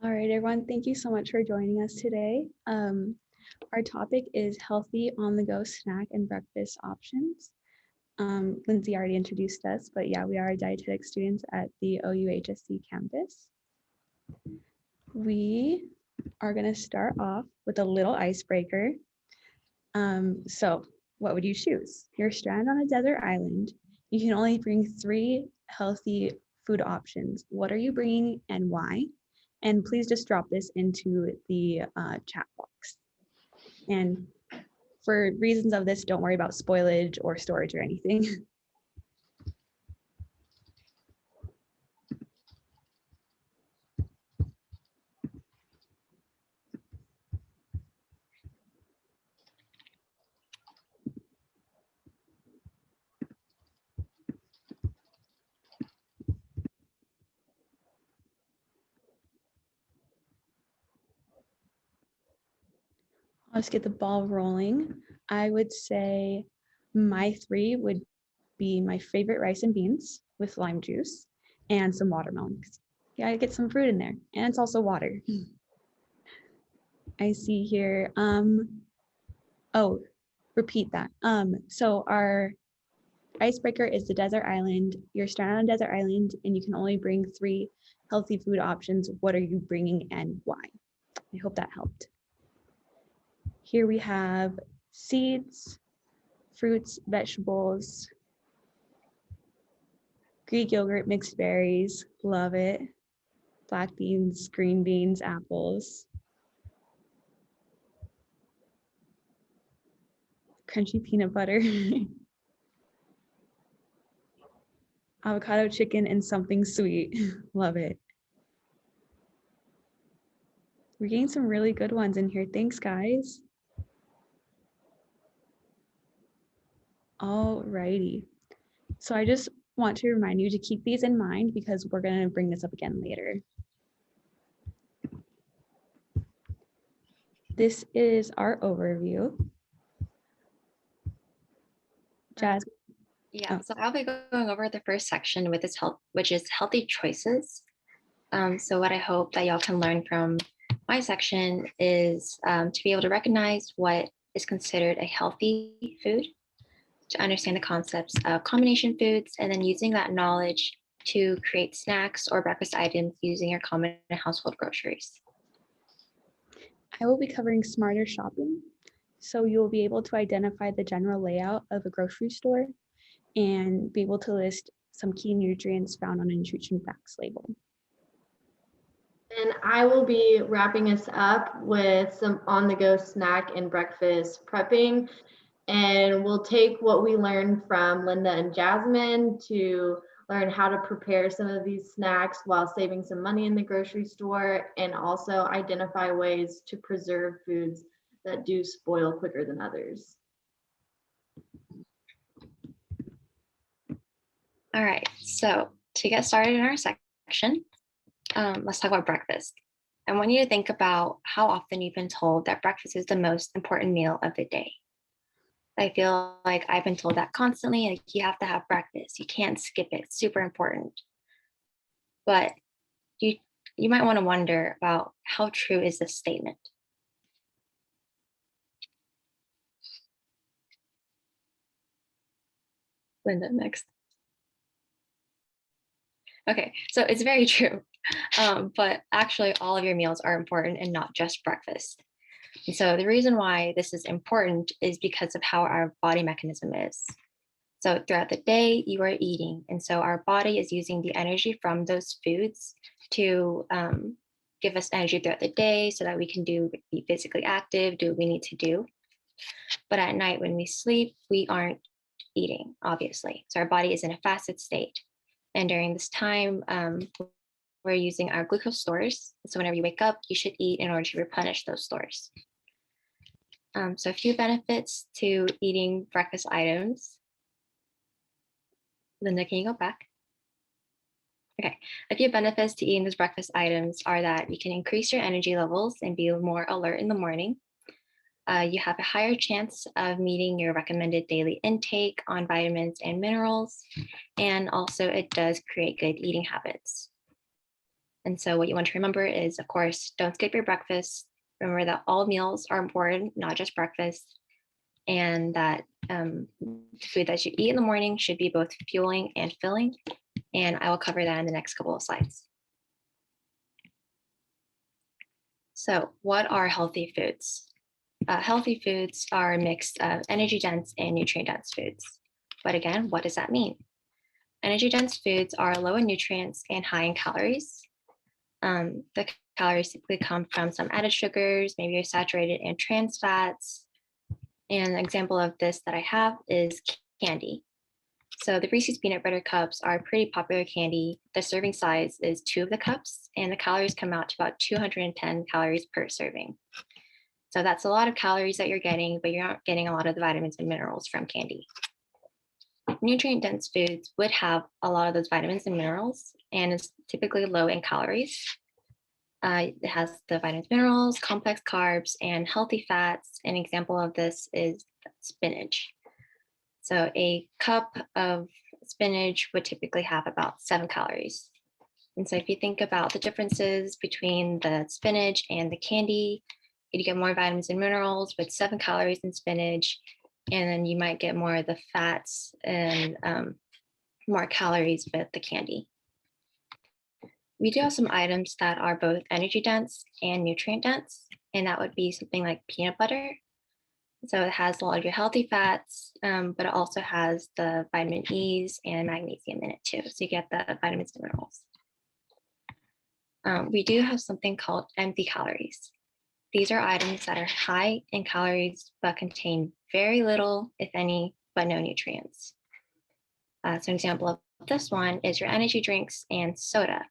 All right, everyone, thank you so much for joining us today. Our topic is healthy on-the-go snack and breakfast options. Lindsay already introduced us, but yeah, we are dietetic students at the OUHSC campus. We are going to start off with a little icebreaker. So what would you choose? You're stranded on a desert island. You can only bring 3 healthy food options. What are you bringing and why? And please just drop this into the chat box. And for reasons of this, don't worry about spoilage or storage or anything. Let's get the ball rolling. I would say my 3 would be my favorite rice and beans with lime juice and some watermelon. Yeah, I get some fruit in there, and it's also water. I see here. Oh, repeat that. So our icebreaker is the desert island. You're stranded on a desert island, and you can only bring 3 healthy food options. What are you bringing and why? I hope that helped. Here we have seeds, fruits, vegetables, Greek yogurt, mixed berries, love it. Black beans, green beans, apples. Crunchy peanut butter. Avocado chicken and something sweet. Love it. We're getting some really good ones in here. Thanks, guys. Alrighty. So I just want to remind you to keep these in mind because we're going to bring this up again later. This is our overview. Jasmine. Yeah, so I'll be going over the first section with which is healthy choices. So what I hope that y'all can learn from my section is to be able to recognize what is considered a healthy food, to understand the concepts of combination foods, and then using that knowledge to create snacks or breakfast items using your common household groceries. I will be covering smarter shopping. So you'll be able to identify the general layout of a grocery store and be able to list some key nutrients found on a nutrition facts label. And I will be wrapping us up with some on-the-go snack and breakfast prepping. And we'll take what we learned from Linda and Jasmine to learn how to prepare some of these snacks while saving some money in the grocery store, and also identify ways to preserve foods that do spoil quicker than others. All right, so to get started in our section, let's talk about breakfast. I want you to think about how often you've been told that breakfast is the most important meal of the day. I feel like I've been told that constantly, like you have to have breakfast, you can't skip it, it's super important. But you might want to wonder about how true is this statement? Linda, next. Okay, so it's very true, but actually all of your meals are important and not just breakfast. And so the reason why this is important is because of how our body mechanism is. So throughout the day, you are eating. And so our body is using the energy from those foods to give us energy throughout the day so that we can be physically active, do what we need to do. But at night when we sleep, we aren't eating, obviously. So our body is in a fasted state. And during this time, we're using our glucose stores. So whenever you wake up, you should eat in order to replenish those stores. So a few benefits to eating breakfast items. Linda, can you go back? Okay, a few benefits to eating these breakfast items are that you can increase your energy levels and be more alert in the morning. You have a higher chance of meeting your recommended daily intake on vitamins and minerals. And also it does create good eating habits. And so what you want to remember is, of course, don't skip your breakfast. Remember that all meals are important, not just breakfast, and that the food that you eat in the morning should be both fueling and filling. And I will cover that in the next couple of slides. So what are healthy foods? Healthy foods are a mix of energy-dense and nutrient-dense foods. But again, what does that mean? Energy-dense foods are low in nutrients and high in calories. The calories typically come from some added sugars, maybe your saturated and trans fats. And an example of this that I have is candy. So the Reese's peanut butter cups are a pretty popular candy. The serving size is 2 of the cups, and the calories come out to about 210 calories per serving. So that's a lot of calories that you're getting, but you're not getting a lot of the vitamins and minerals from candy. Nutrient-dense foods would have a lot of those vitamins and minerals, and is typically low in calories. It has the vitamins, minerals, complex carbs, and healthy fats. An example of this is spinach. So a cup of spinach would typically have about 7 calories. And so if you think about the differences between the spinach and the candy, you get more vitamins and minerals with 7 calories in spinach, and then you might get more of the fats and more calories with the candy. We do have some items that are both energy dense and nutrient dense, and that would be something like peanut butter. So it has a lot of your healthy fats, but it also has the vitamin E's and magnesium in it too. So you get the vitamins and minerals. We do have something called empty calories. These are items that are high in calories, but contain very little, if any, but no nutrients. So an example of this one is your energy drinks and soda.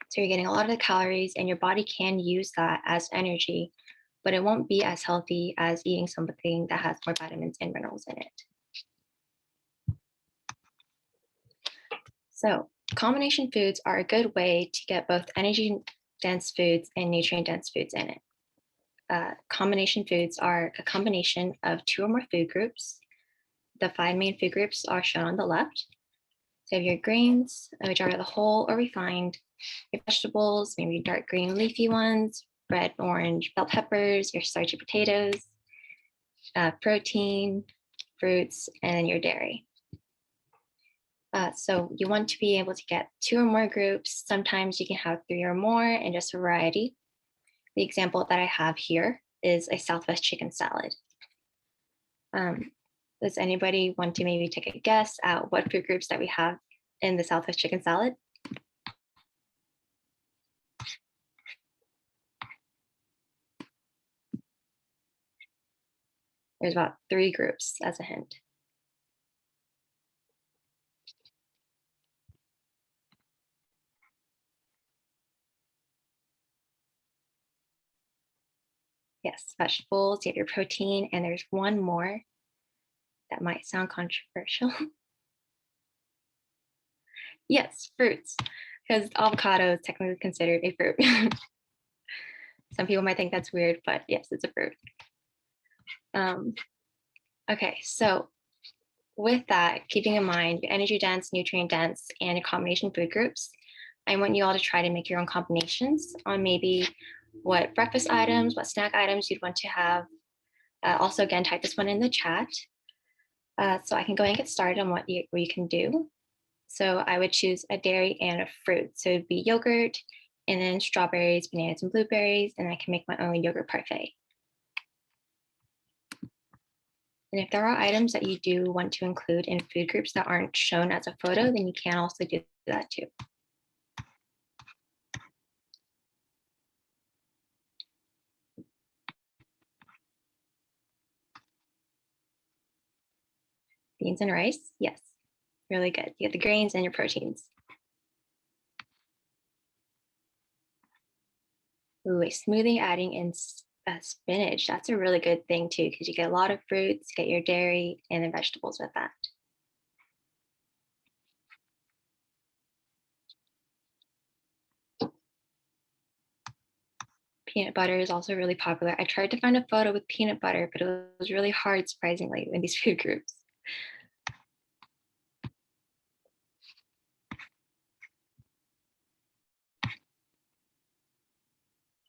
So you're getting a lot of the calories, and your body can use that as energy, but it won't be as healthy as eating something that has more vitamins and minerals in it. So combination foods are a good way to get both energy-dense foods and nutrient-dense foods in it. Combination foods are a combination of 2 or more food groups. The 5 main food groups are shown on the left. So you have your grains, which are the whole or refined, your vegetables, maybe dark green leafy ones, red, orange, bell peppers, your starchy potatoes, protein, fruits, and your dairy. So you want to be able to get 2 or more groups. Sometimes you can have 3 or more and just a variety. The example that I have here is a Southwest chicken salad. Does anybody want to maybe take a guess at what food groups that we have in the Southwest chicken salad? There's about 3 groups as a hint. Yes, vegetables, you have your protein, and there's one more that might sound controversial. Yes, fruits, because avocado is technically considered a fruit. Some people might think that's weird, but yes, it's a fruit. Okay, so with that, keeping in mind your energy dense, nutrient dense, and your combination food groups, I want you all to try to make your own combinations on maybe what breakfast items, what snack items you'd want to have. Also, again, type this one in the chat. So I can go ahead and get started on what you can do. So I would choose a dairy and a fruit. So it'd be yogurt, and then strawberries, bananas, and blueberries, and I can make my own yogurt parfait. And if there are items that you do want to include in food groups that aren't shown as a photo, then you can also do that too. Beans and rice, yes, really good. You have the grains and your proteins. Ooh, a smoothie adding in spinach, that's a really good thing too, because you get a lot of fruits, get your dairy, and then vegetables with that. Peanut butter is also really popular. I tried to find a photo with peanut butter, but it was really hard, surprisingly, in these food groups.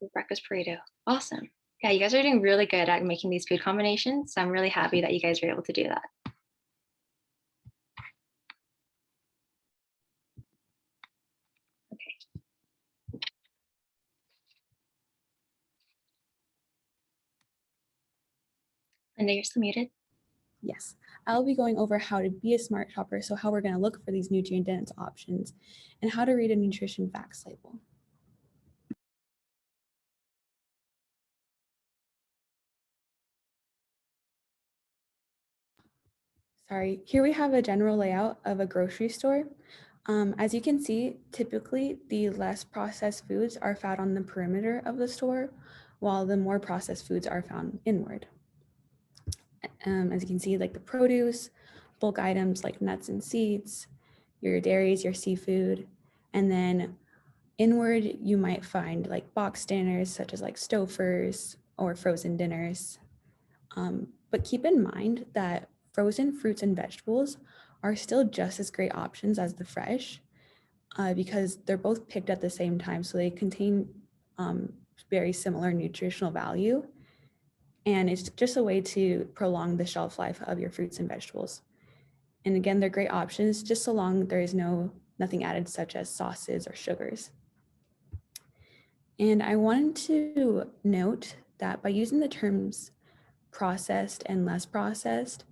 Your breakfast burrito. Awesome. Yeah, you guys are doing really good at making these food combinations. So I'm really happy that you guys were able to do that. Linda, you're still muted. Yes, I'll be going over how to be a smart shopper, so how we're going to look for these nutrient-dense options, and how to read a nutrition facts label. Sorry, here we have a general layout of a grocery store. As you can see, typically the less processed foods are found on the perimeter of the store, while the more processed foods are found inward. As you can see, like the produce, bulk items like nuts and seeds, your dairies, your seafood, and then inward you might find like box dinners such as like Stouffer's or frozen dinners. But keep in mind that frozen fruits and vegetables are still just as great options as the fresh because they're both picked at the same time, so they contain very similar nutritional value. And it's just a way to prolong the shelf life of your fruits and vegetables. And again, they're great options just so long there is nothing added such as sauces or sugars. And I wanted to note that by using the terms processed and less processed,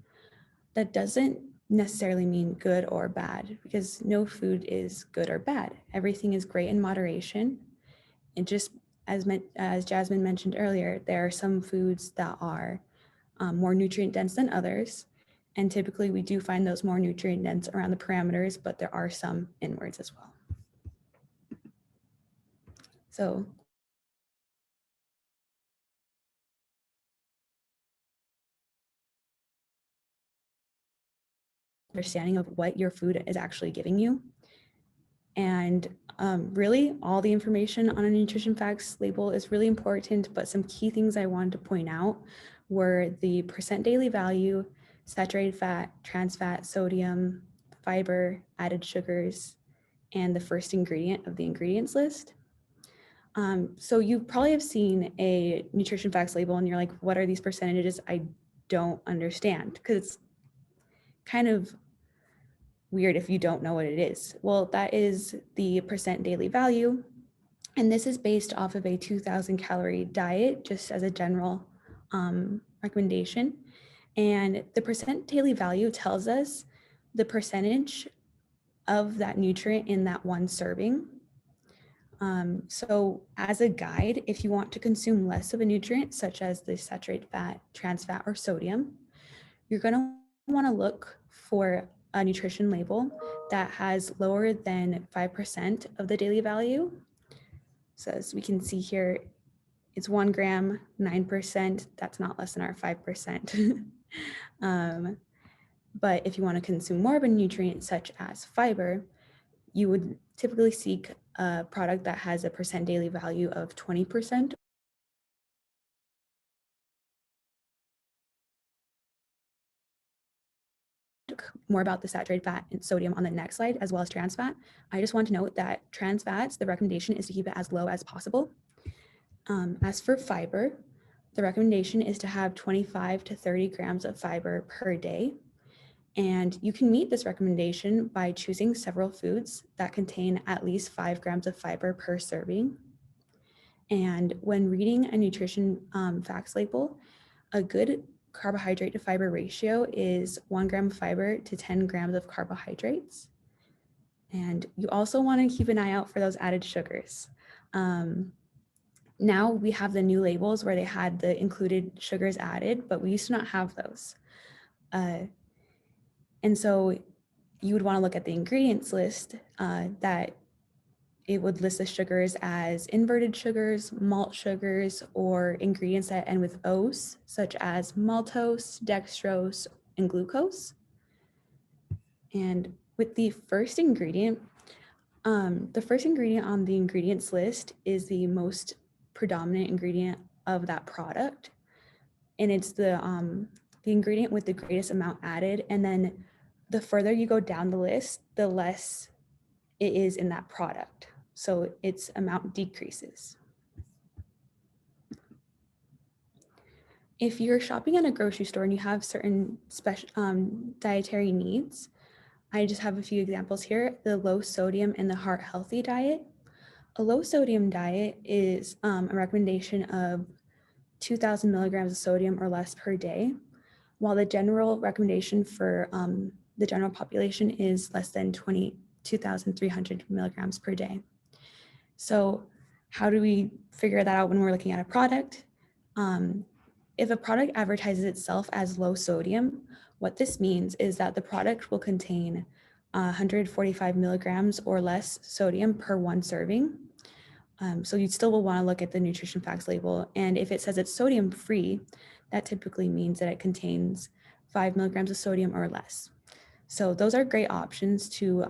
that doesn't necessarily mean good or bad because no food is good or bad. Everything is great in moderation. And just as Jasmine mentioned earlier, there are some foods that are more nutrient dense than others. And typically we do find those more nutrient dense around the parameters, but there are some inwards as well. So understanding of what your food is actually giving you. And really all the information on a nutrition facts label is really important, but some key things I wanted to point out were the percent daily value, saturated fat, trans fat, sodium, fiber, added sugars, and the first ingredient of the ingredients list. So you probably have seen a nutrition facts label and you're like, what are these percentages? I don't understand, because it's kind of weird if you don't know what it is. Well, that is the percent daily value. And this is based off of a 2,000 calorie diet, just as a general recommendation. And the percent daily value tells us the percentage of that nutrient in that one serving. So as a guide, if you want to consume less of a nutrient, such as the saturated fat, trans fat, or sodium, you're going to want to look for a nutrition label that has lower than 5% of the daily value. So as we can see here, it's 1 gram, 9%. That's not less than our 5%. But if you want to consume more of a nutrient such as fiber, you would typically seek a product that has a percent daily value of 20%. More about the saturated fat and sodium on the next slide, as well as trans fat. I just want to note that trans fats, the recommendation is to keep it as low as possible. As for fiber, the recommendation is to have 25 to 30 grams of fiber per day. And you can meet this recommendation by choosing several foods that contain at least 5 grams of fiber per serving. And when reading a nutrition facts label, a good carbohydrate to fiber ratio is 1 gram of fiber to 10 grams of carbohydrates. And you also want to keep an eye out for those added sugars. Now we have the new labels where they had the included sugars added, but we used to not have those. And so you would want to look at the ingredients list that it would list the sugars as inverted sugars, malt sugars, or ingredients that end with ose, such as maltose, dextrose, and glucose. And with the first ingredient on the ingredients list is the most predominant ingredient of that product. And it's the ingredient with the greatest amount added. And then the further you go down the list, the less it is in that product. So its amount decreases. if you're shopping at a grocery store and you have certain special dietary needs, I just have a few examples here. The low sodium and the heart healthy diet. A low sodium diet is a recommendation of 2,000 milligrams of sodium or less per day, while the general recommendation for the general population is less than 22,300 milligrams per day. So how do we figure that out when we're looking at a product? If a product advertises itself as low sodium, what this means is that the product will contain 145 milligrams or less sodium per one serving. So you still will want to look at the nutrition facts label. And if it says it's sodium free, that typically means that it contains 5 milligrams of sodium or less. So those are great options to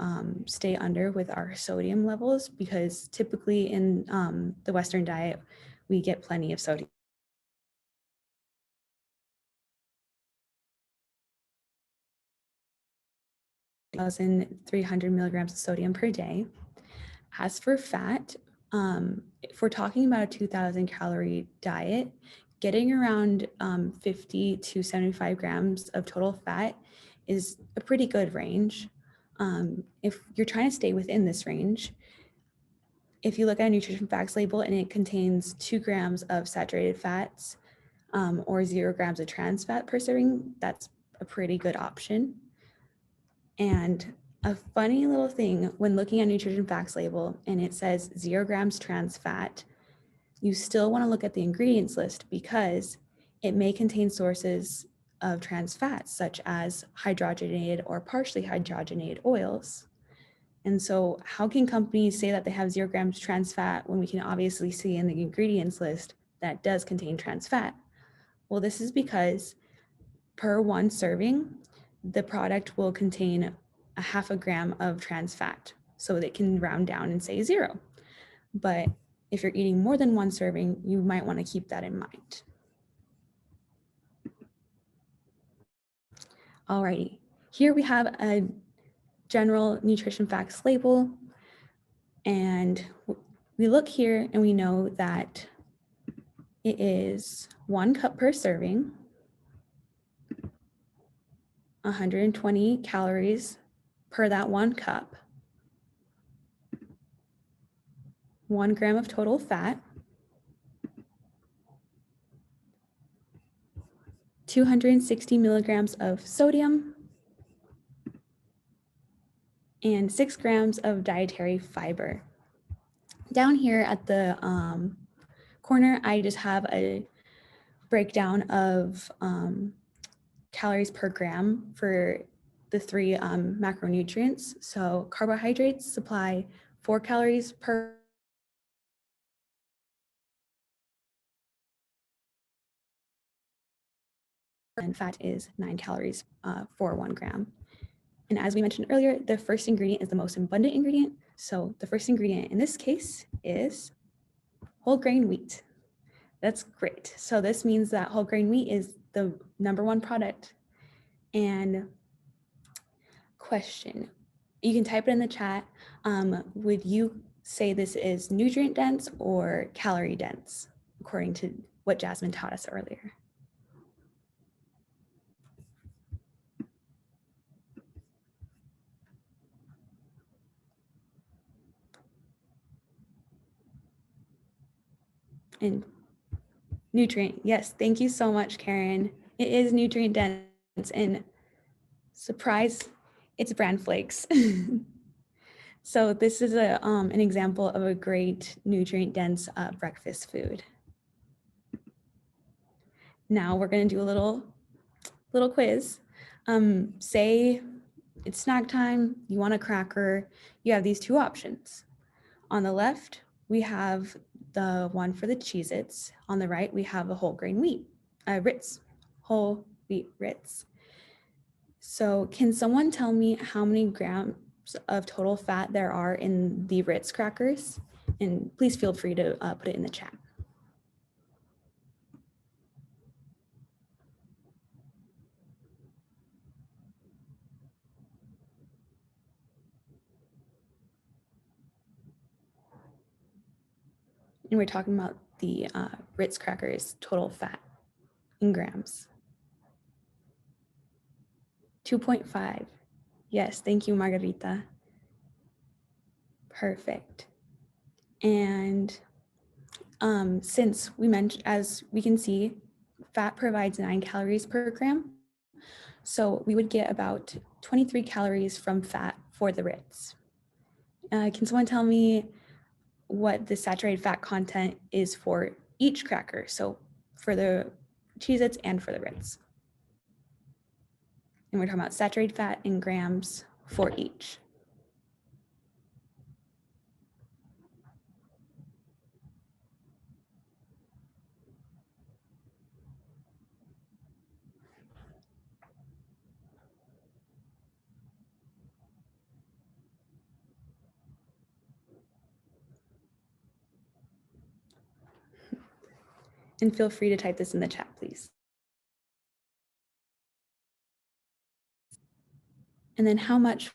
stay under with our sodium levels, because typically in the Western diet, we get plenty of sodium. 1,300 milligrams of sodium per day. As for fat, if we're talking about a 2,000 calorie diet, getting around 50 to 75 grams of total fat is a pretty good range. If you're trying to stay within this range, if you look at a nutrition facts label and it contains 2 grams of saturated fats or 0 grams of trans fat per serving, that's a pretty good option. And a funny little thing when looking at nutrition facts label and it says 0 grams trans fat, you still want to look at the ingredients list because it may contain sources of trans fats such as hydrogenated or partially hydrogenated oils. And so how can companies say that they have 0 grams trans fat when we can obviously see in the ingredients list that does contain trans fat? Well, this is because per one serving, the product will contain a half a gram of trans fat. So they can round down and say 0. But if you're eating more than one serving, you might want to keep that in mind. Alrighty, here we have a general nutrition facts label. And we look here and we know that it is 1 cup per serving, 120 calories per that 1 cup, 1 gram of total fat, 260 milligrams of sodium, and 6 grams of dietary fiber. Down here at the corner, I just have a breakdown of calories per gram for the 3 macronutrients. So carbohydrates supply 4 calories per and fat is 9 calories for 1 gram. And as we mentioned earlier, the first ingredient is the most abundant ingredient. So the first ingredient in this case is whole grain wheat. That's great. So this means that whole grain wheat is the #1 product. And question, you can type it in the chat. Would you say this is nutrient dense or calorie dense, according to what Jasmine taught us earlier? And nutrient, yes, thank you so much, Karen. It is nutrient dense, and surprise, it's bran flakes. So this is an example of a great nutrient dense breakfast food. Now we're going to do a little quiz. Say it's snack time, you want a cracker, you have these 2 options. On the left, we have the one for the Cheez-Its. On the right, we have a whole grain wheat, Ritz, whole wheat Ritz. So can someone tell me how many grams of total fat there are in the Ritz crackers? And please feel free to put it in the chat. And we're talking about the Ritz crackers total fat in grams? 2.5. Yes, thank you, Margarita. Perfect. And since we mentioned, as we can see, fat provides 9 calories per gram. So we would get about 23 calories from fat for the Ritz. Can someone tell me what the saturated fat content is for each cracker? So for the Cheez-Its and for the Ritz. And we're talking about saturated fat in grams for each. And feel free to type this in the chat, please. And then how much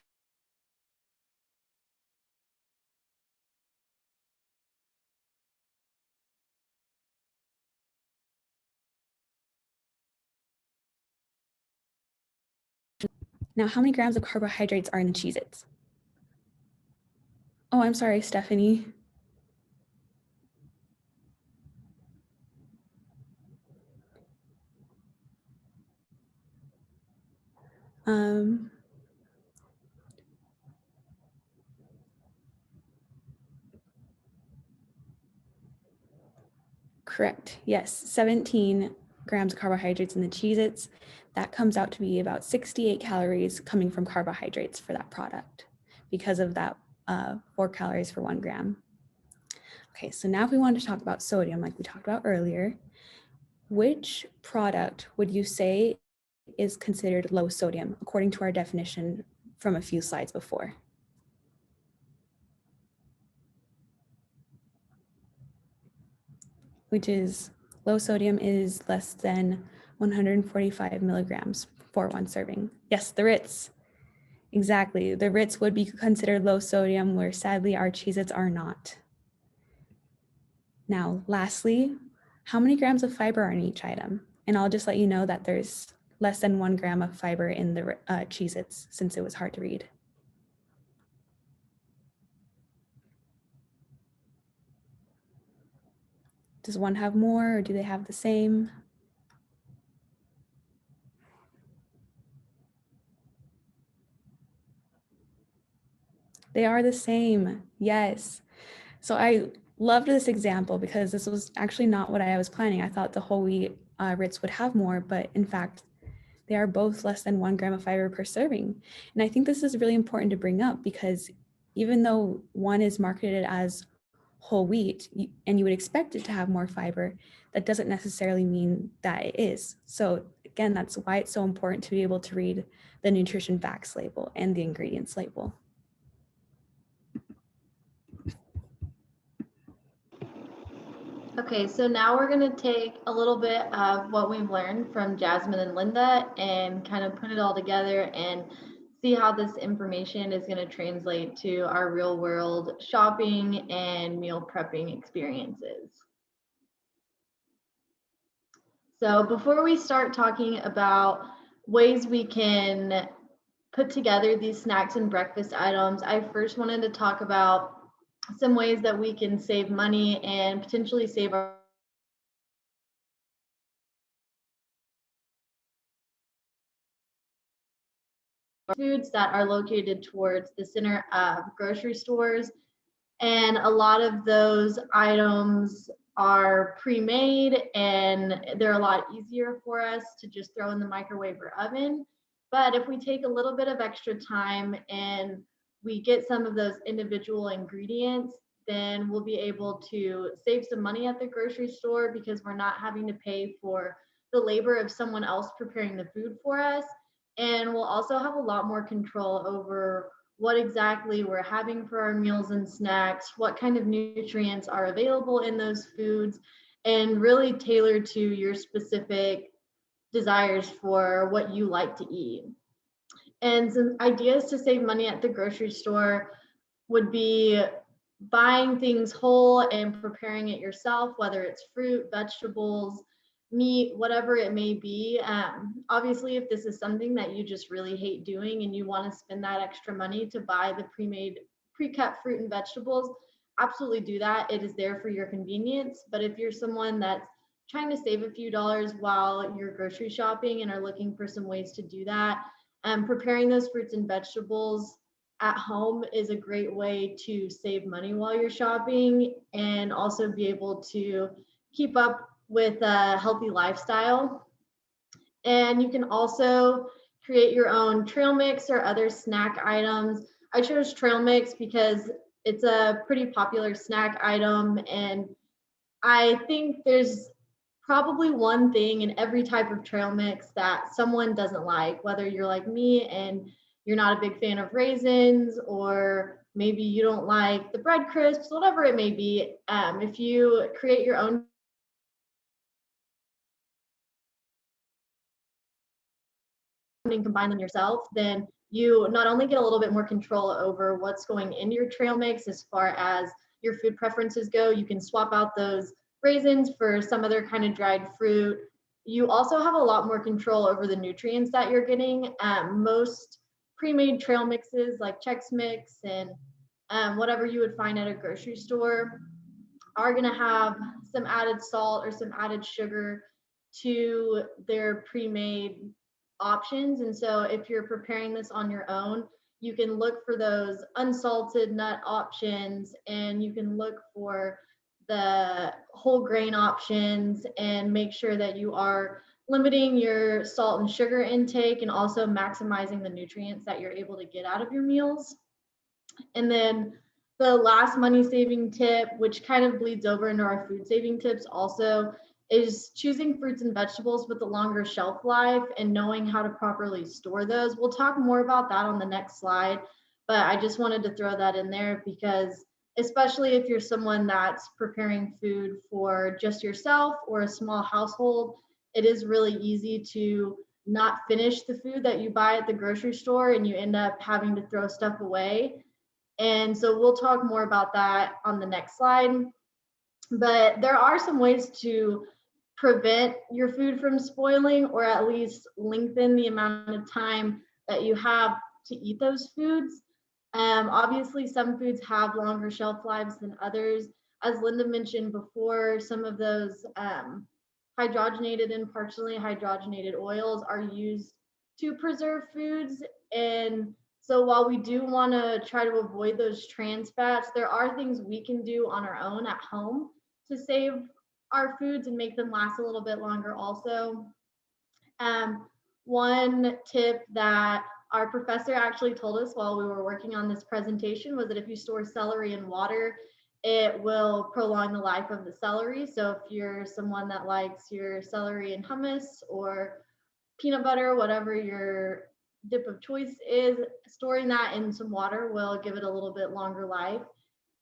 now, how many grams of carbohydrates are in the Cheez-Its? Oh, I'm sorry, Stephanie. Correct. Yes, 17 grams of carbohydrates in the Cheez-Its. That comes out to be about 68 calories coming from carbohydrates for that product because of that 4 calories for 1 gram. Okay, so now if we wanted to talk about sodium, like we talked about earlier, which product would you say is considered low sodium according to our definition from a few slides before? Which is low sodium is less than 145 milligrams for 1 serving. Yes, the Ritz. Exactly. The Ritz would be considered low sodium, where sadly our Cheez-Its are not. Now, lastly, how many grams of fiber are in each item? And I'll just let you know that there's less than 1 gram of fiber in the Cheez-Its since it was hard to read. Does one have more or do they have the same? They are the same, yes. So I loved this example because this was actually not what I was planning. I thought the whole wheat Ritz would have more, but in fact, they are both less than 1 gram of fiber per serving. And I think this is really important to bring up because even though one is marketed as whole wheat and you would expect it to have more fiber, that doesn't necessarily mean that it is. So again, that's why it's so important to be able to read the nutrition facts label and the ingredients label. Okay, so now we're going to take a little bit of what we've learned from Jasmine and Linda and kind of put it all together and see how this information is going to translate to our real world shopping and meal prepping experiences. So before we start talking about ways we can put together these snacks and breakfast items, I first wanted to talk about some ways that we can save money and potentially save our foods that are located towards the center of grocery stores. And a lot of those items are pre-made and they're a lot easier for us to just throw in the microwave or oven. But if we take a little bit of extra time and we get some of those individual ingredients, then we'll be able to save some money at the grocery store because we're not having to pay for the labor of someone else preparing the food for us. And we'll also have a lot more control over what exactly we're having for our meals and snacks, what kind of nutrients are available in those foods, and really tailored to your specific desires for what you like to eat. And some ideas to save money at the grocery store would be buying things whole and preparing it yourself, whether it's fruit, vegetables, meat, whatever it may be. Obviously, if this is something that you just really hate doing and you want to spend that extra money to buy the pre-cut fruit and vegetables, absolutely do that. It is there for your convenience. But if you're someone that's trying to save a few dollars while you're grocery shopping and are looking for some ways to do that, preparing those fruits and vegetables at home is a great way to save money while you're shopping and also be able to keep up with a healthy lifestyle. And you can also create your own trail mix or other snack items. I chose trail mix because it's a pretty popular snack item, and I think there's probably one thing in every type of trail mix that someone doesn't like, whether you're like me and you're not a big fan of raisins, or maybe you don't like the bread crisps, whatever it may be. If you create your own and combine them yourself, then you not only get a little bit more control over what's going into your trail mix as far as your food preferences go. You can swap out those raisins for some other kind of dried fruit. You also have a lot more control over the nutrients that you're getting. Most pre-made trail mixes like Chex Mix and whatever you would find at a grocery store are going to have some added salt or some added sugar to their pre-made options. And so if you're preparing this on your own, you can look for those unsalted nut options, and you can look for the whole grain options, and make sure that you are limiting your salt and sugar intake and also maximizing the nutrients that you're able to get out of your meals. And then the last money saving tip, which kind of bleeds over into our food saving tips also, is choosing fruits and vegetables with a longer shelf life and knowing how to properly store those. We'll talk more about that on the next slide, but I just wanted to throw that in there because especially if you're someone that's preparing food for just yourself or a small household, it is really easy to not finish the food that you buy at the grocery store and you end up having to throw stuff away. And so we'll talk more about that on the next slide. But there are some ways to prevent your food from spoiling, or at least lengthen the amount of time that you have to eat those foods. Obviously, some foods have longer shelf lives than others. As Linda mentioned before, some of those hydrogenated and partially hydrogenated oils are used to preserve foods. And so while we do want to try to avoid those trans fats, there are things we can do on our own at home to save our foods and make them last a little bit longer also. One tip that our professor actually told us while we were working on this presentation was that if you store celery in water, it will prolong the life of the celery. So if you're someone that likes your celery in hummus or peanut butter, whatever your dip of choice is, storing that in some water will give it a little bit longer life.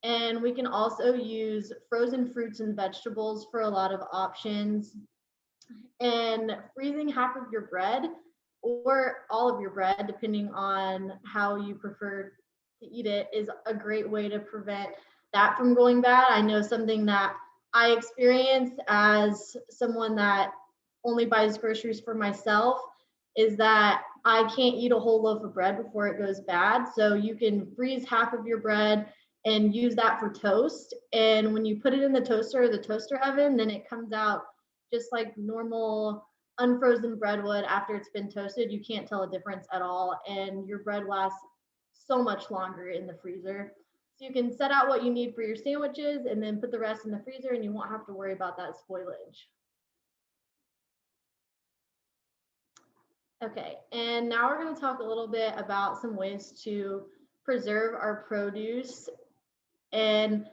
And we can also use frozen fruits and vegetables for a lot of options. And freezing half of your bread or all of your bread, depending on how you prefer to eat it, is a great way to prevent that from going bad. I know something that I experience as someone that only buys groceries for myself is that I can't eat a whole loaf of bread before it goes bad. So you can freeze half of your bread and use that for toast. And when you put it in the toaster or the toaster oven, then it comes out just like normal unfrozen bread would after it's been toasted. You can't tell a difference at all. And your bread lasts so much longer in the freezer. So you can set out what you need for your sandwiches and then put the rest in the freezer, and you won't have to worry about that spoilage. Okay, and now we're going to talk a little bit about some ways to preserve our produce. And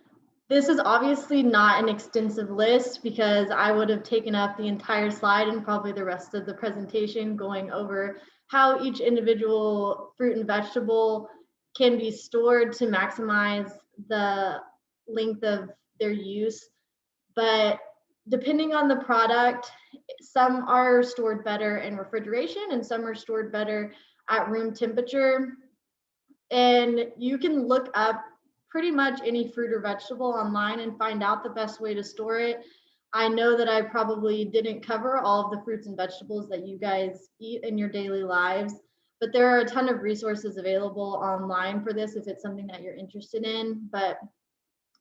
this is obviously not an extensive list because I would have taken up the entire slide and probably the rest of the presentation going over how each individual fruit and vegetable can be stored to maximize the length of their use. But depending on the product, some are stored better in refrigeration and some are stored better at room temperature. And you can look up pretty much any fruit or vegetable online and find out the best way to store it. I know that I probably didn't cover all of the fruits and vegetables that you guys eat in your daily lives, but there are a ton of resources available online for this if it's something that you're interested in. But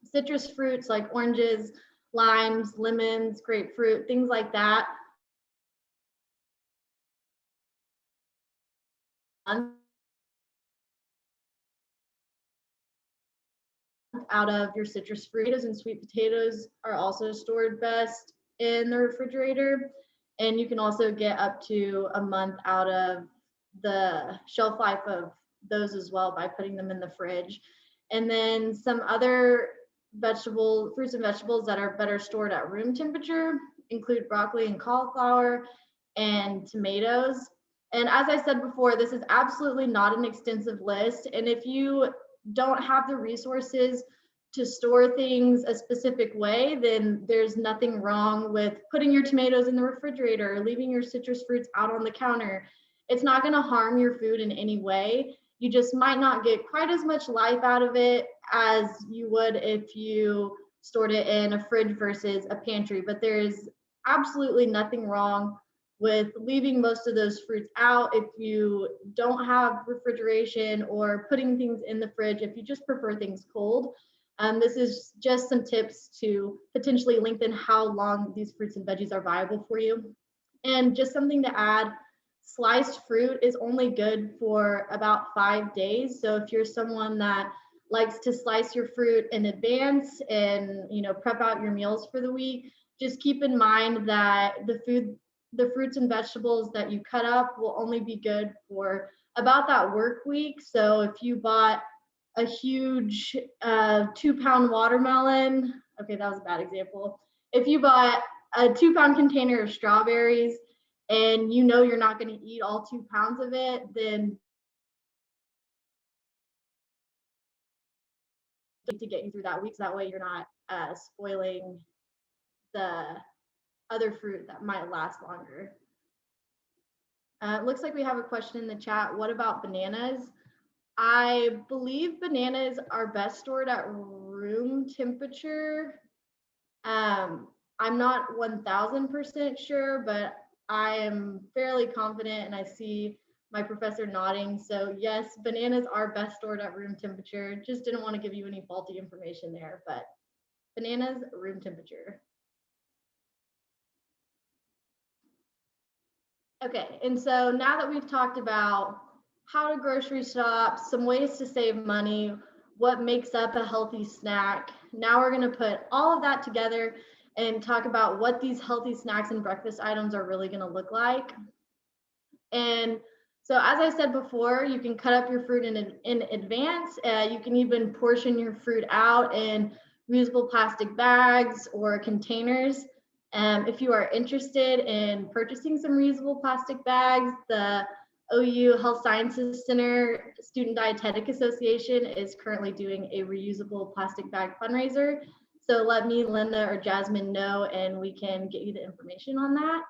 citrus fruits like oranges, limes, lemons, grapefruit, things like that, out of your citrus fruit. Potatoes and sweet potatoes are also stored best in the refrigerator. And you can also get up to a month out of the shelf life of those as well by putting them in the fridge. And then some other fruits and vegetables that are better stored at room temperature include broccoli and cauliflower and tomatoes. And as I said before, this is absolutely not an extensive list. And if you don't have the resources to store things a specific way, then there's nothing wrong with putting your tomatoes in the refrigerator or leaving your citrus fruits out on the counter. It's not going to harm your food in any way. You just might not get quite as much life out of it as you would if you stored it in a fridge versus a pantry. But there's absolutely nothing wrong with leaving most of those fruits out if you don't have refrigeration, or putting things in the fridge if you just prefer things cold. This is just some tips to potentially lengthen how long these fruits and veggies are viable for you. And just something to add, sliced fruit is only good for about 5 days. So if you're someone that likes to slice your fruit in advance and prep out your meals for the week, just keep in mind that the fruits and vegetables that you cut up will only be good for about that work week. So if you bought a huge 2-pound watermelon, okay, that was a bad example. If you bought a 2-pound container of strawberries and you're not going to eat all 2 pounds of it, then to get you through that week, so that way you're not spoiling the other fruit that might last longer. It looks like we have a question in the chat. What about bananas? I believe bananas are best stored at room temperature. I'm not 1000% sure, but I am fairly confident, and I see my professor nodding. So yes, bananas are best stored at room temperature. Just didn't want to give you any faulty information there, but bananas, room temperature. Okay, and so now that we've talked about how to grocery shop, some ways to save money, what makes up a healthy snack, now we're going to put all of that together and talk about what these healthy snacks and breakfast items are really going to look like. And so as I said before, you can cut up your fruit in advance. You can even portion your fruit out in reusable plastic bags or containers. If you are interested in purchasing some reusable plastic bags, the OUHSC Sciences Center Student Dietetic Association is currently doing a reusable plastic bag fundraiser. So let me, Linda, or Jasmine know, and we can get you the information on that.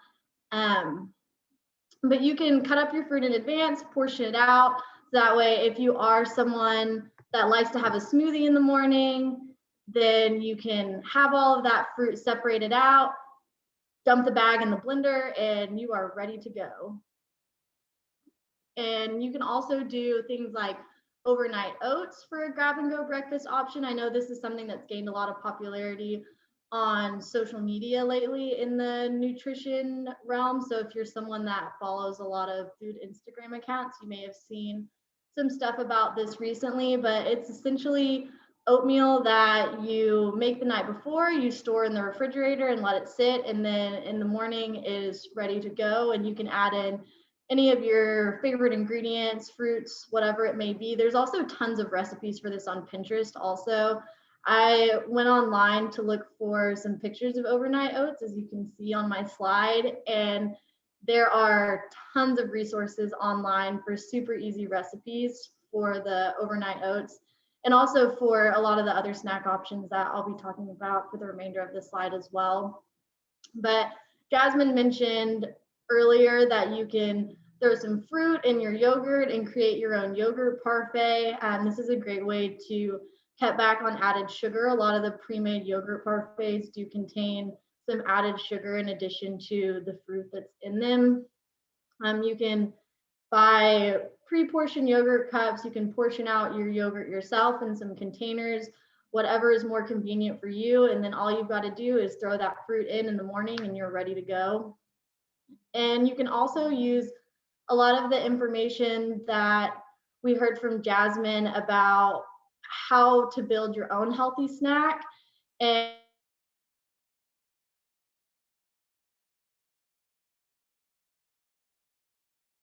But you can cut up your fruit in advance, portion it out. So that way, if you are someone that likes to have a smoothie in the morning, then you can have all of that fruit separated out, dump the bag in the blender, and you are ready to go. And you can also do things like overnight oats for a grab and go breakfast option. I know this is something that's gained a lot of popularity on social media lately in the nutrition realm. So if you're someone that follows a lot of food Instagram accounts, you may have seen some stuff about this recently, but it's essentially oatmeal that you make the night before, you store in the refrigerator and let it sit, and then in the morning it is ready to go. And you can add in any of your favorite ingredients, fruits, whatever it may be. There's also tons of recipes for this on Pinterest also. I went online to look for some pictures of overnight oats, as you can see on my slide, and there are tons of resources online for super easy recipes for the overnight oats, and also for a lot of the other snack options that I'll be talking about for the remainder of the slide as well. But Jasmine mentioned earlier that you can throw some fruit in your yogurt and create your own yogurt parfait. This is a great way to cut back on added sugar. A lot of the pre-made yogurt parfaits do contain some added sugar in addition to the fruit that's in them. You can buy pre-portioned yogurt cups. You can portion out your yogurt yourself in some containers, whatever is more convenient for you. And then all you've got to do is throw that fruit in the morning and you're ready to go. And you can also use a lot of the information that we heard from Jasmine about how to build your own healthy snack. And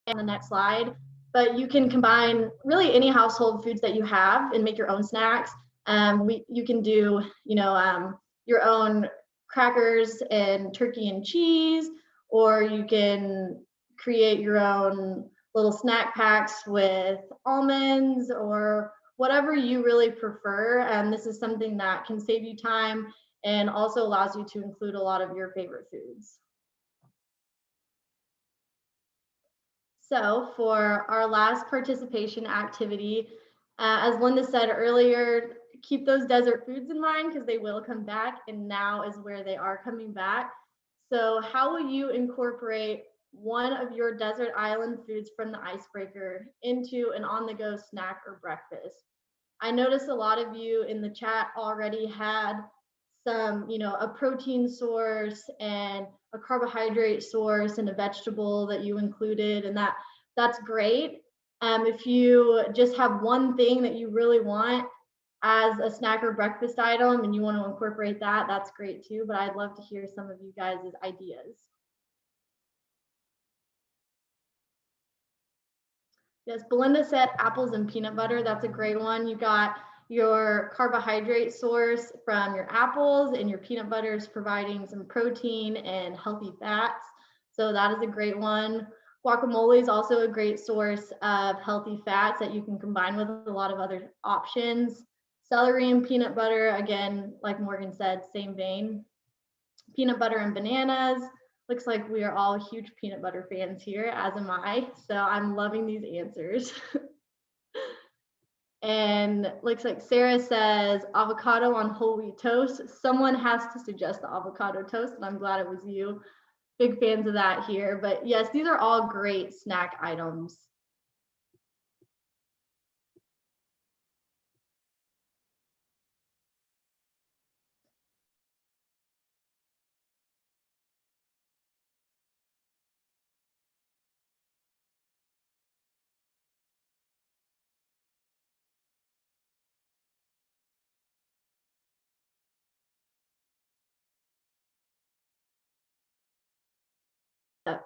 on the next slide, but you can combine really any household foods that you have and make your own snacks. You can do, your own crackers and turkey and cheese, or you can create your own little snack packs with almonds or whatever you really prefer. And this is something that can save you time and also allows you to include a lot of your favorite foods. So for our last participation activity, as Linda said earlier, keep those desert foods in mind because they will come back, and now is where they are coming back. So how will you incorporate one of your desert island foods from the icebreaker into an on-the-go snack or breakfast? I noticed a lot of you in the chat already had some, a protein source and a carbohydrate source and a vegetable that you included, and that's great. If you just have one thing that you really want as a snack or breakfast item and you want to incorporate that, that's great too, but I'd love to hear some of you guys' ideas. Yes, Belinda said apples and peanut butter. That's a great one. You got your carbohydrate source from your apples, and your peanut butter is providing some protein and healthy fats. So that is a great one. Guacamole is also a great source of healthy fats that you can combine with a lot of other options. Celery and peanut butter, again, like Morgan said, same vein. Peanut butter and bananas. Looks like we are all huge peanut butter fans here, as am I. So I'm loving these answers. And looks like Sarah says avocado on whole wheat toast. Someone has to suggest the avocado toast, and I'm glad it was you. Big fans of that here. But yes, these are all great snack items.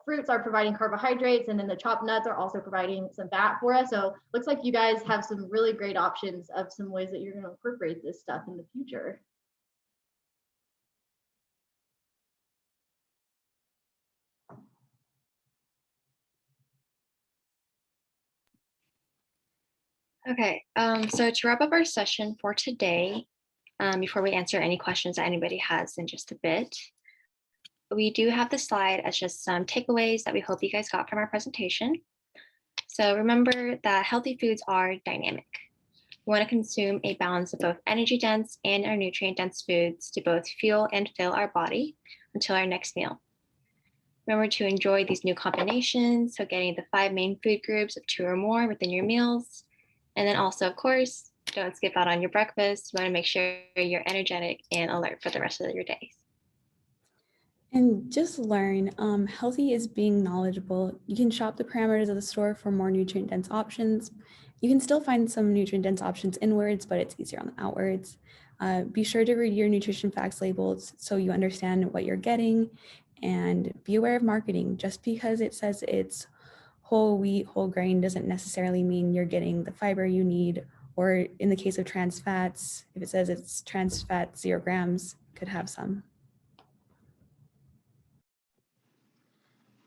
Fruits are providing carbohydrates, and then the chopped nuts are also providing some fat for us. So looks like you guys have some really great options of some ways that you're going to incorporate this stuff in the future. Okay, so to wrap up our session for today, before we answer any questions that anybody has in just a bit, we do have the slide as just some takeaways that we hope you guys got from our presentation. So remember that healthy foods are dynamic. We want to consume a balance of both energy-dense and our nutrient-dense foods to both fuel and fill our body until our next meal. Remember to enjoy these new combinations, so getting the 5 main food groups of 2 or more within your meals. And then also, of course, don't skip out on your breakfast. You want to make sure you're energetic and alert for the rest of your days. And just learn, healthy is being knowledgeable. You can shop the parameters of the store for more nutrient-dense options. You can still find some nutrient-dense options inwards, but it's easier on the outwards. Be sure to read your nutrition facts labels so you understand what you're getting, and be aware of marketing. Just because it says it's whole wheat, whole grain doesn't necessarily mean you're getting the fiber you need, or in the case of trans fats, if it says it's trans fat 0 grams, could have some.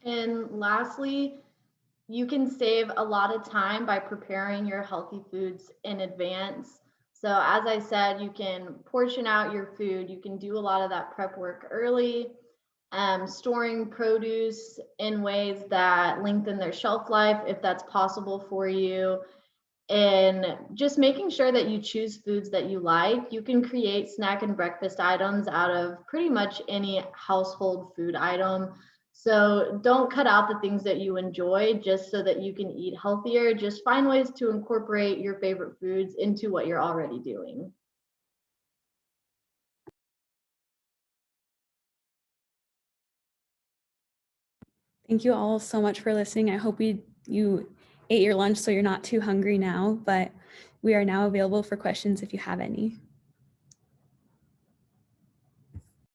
And lastly, you can save a lot of time by preparing your healthy foods in advance. So as I said, you can portion out your food. You can do a lot of that prep work early, storing produce in ways that lengthen their shelf life, if that's possible for you. and just making sure that you choose foods that you like. You can create snack and breakfast items out of pretty much any household food item. So don't cut out the things that you enjoy just so that you can eat healthier. Just find ways to incorporate your favorite foods into what you're already doing. Thank you all so much for listening. I hope you ate your lunch so you're not too hungry now, but we are now available for questions if you have any.